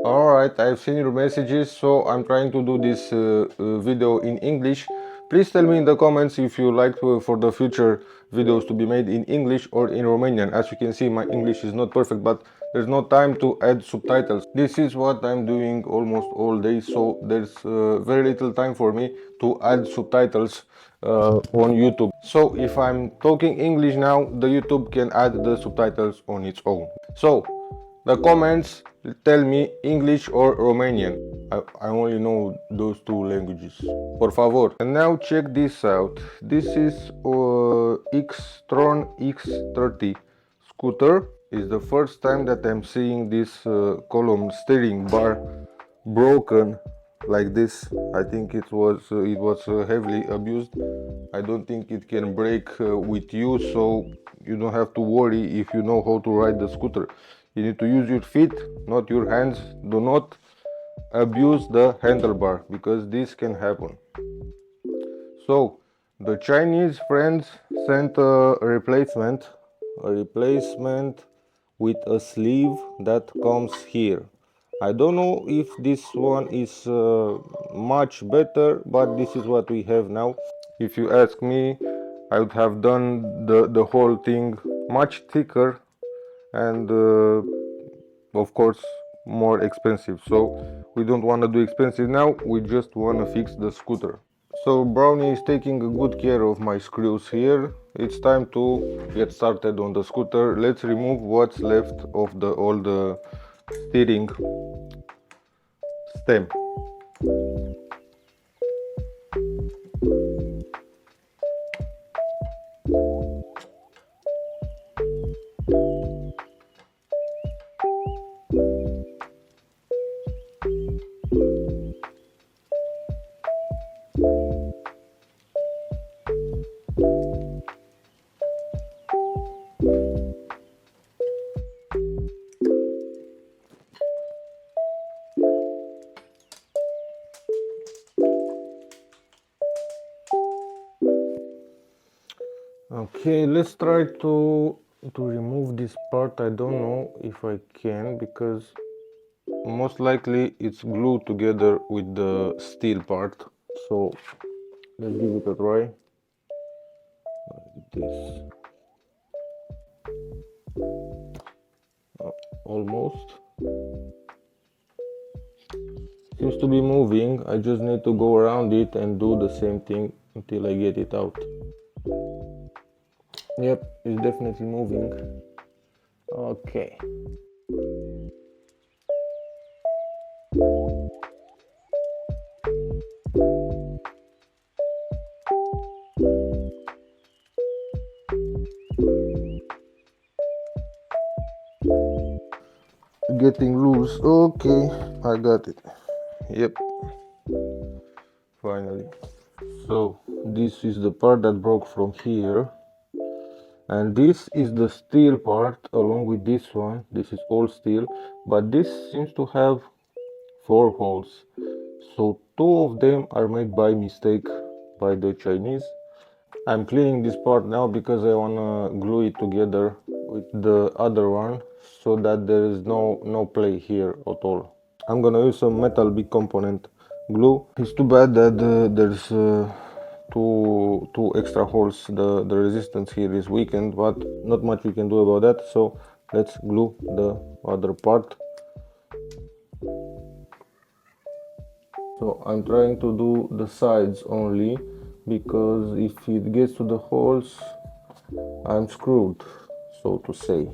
Alright, I've seen your messages, so I'm trying to do this video in English. Please tell me in the comments if you like for the future videos to be made in English or in Romanian. As you can see, my English is not perfect, but there's no time to add subtitles. This is what I'm doing almost all day, so there's very little time for me to add subtitles on YouTube. So if I'm talking English now, the YouTube can add the subtitles on its own. So the comments tell me English or Romanian. I only know those two languages. Por favor. And now check this out. This is X-tron X30 scooter. It's the first time that I'm seeing this column steering bar broken like this. I think it was heavily abused. I don't think it can break with you, so you don't have to worry if you know how to ride the scooter. You need to use your feet, not your hands. Do not abuse the handlebar because this can happen. So the Chinese friends sent a replacement with a sleeve that comes here. I don't know if this one is much better, but this is what we have now. If you ask me, I would have done the whole thing much thicker and of course more expensive. So we don't want to do expensive now, we just want to fix the scooter. So Brownie is taking a good care of my screws here. It's time to get started on the scooter. Let's remove what's left of the old steering stem. Okay, let's try to remove this part. I don't know if I can because most likely it's glued together with the steel part. So let's give it a try. Like this. Almost. Seems to be moving. I just need to go around it and do the same thing until I get it out. Yep, it's definitely moving. Okay. Getting loose. Okay, I got it. Yep, finally. So this is the part that broke from here, and this is the steel part along with this one. This is all steel, but this seems to have 4 holes, so 2 of them are made by mistake by the Chinese. I'm cleaning this part now because I want to glue it together with the other one so that there is no play here at all. I'm gonna use some metal big component glue. It's too bad that there's two extra holes. The resistance here is weakened, but not much we can do about that. So let's glue the other part. So I'm trying to do the sides only, because if it gets to the holes I'm screwed, so to say.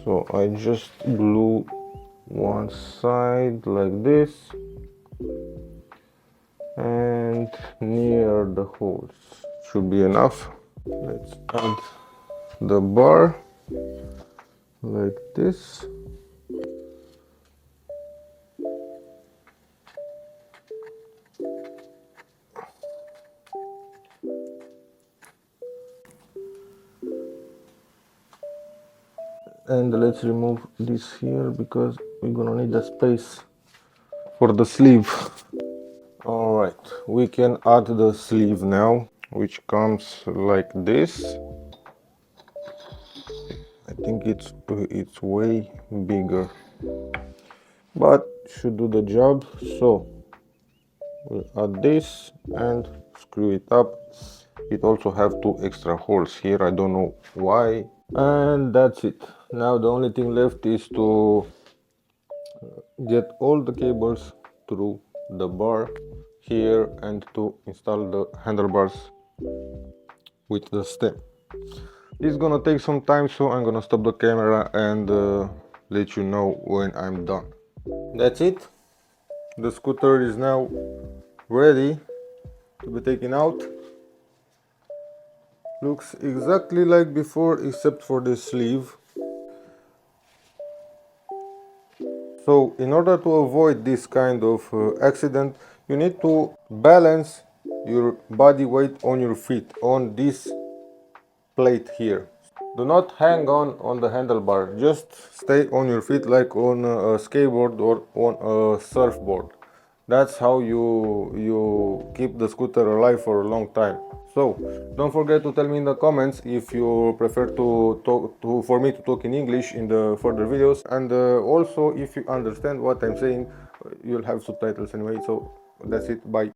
So I just glue one side like this and near the holes should be enough. Let's add the bar like this. And let's remove this here because we're gonna need a space for the sleeve. Alright, we can add the sleeve now, which comes like this. I think it's way bigger, but should do the job. So we'll add this and screw it up. It also have 2 extra holes here, I don't know why. And that's it. Now the only thing left is to get all the cables through the bar here and to install the handlebars with the stem. It's gonna take some time, so I'm gonna stop the camera and let you know when I'm done. That's it. The scooter is now ready to be taken out. Looks exactly like before except for the sleeve. So in order to avoid this kind of accident, you need to balance your body weight on your feet, on this plate here. Do not hang on the handlebar, just stay on your feet like on a skateboard or on a surfboard. That's how you keep the scooter alive for a long time. So don't forget to tell me in the comments if you prefer for me to talk in English in the further videos, and also if you understand what I'm saying. You'll have subtitles anyway. So that's it, bye.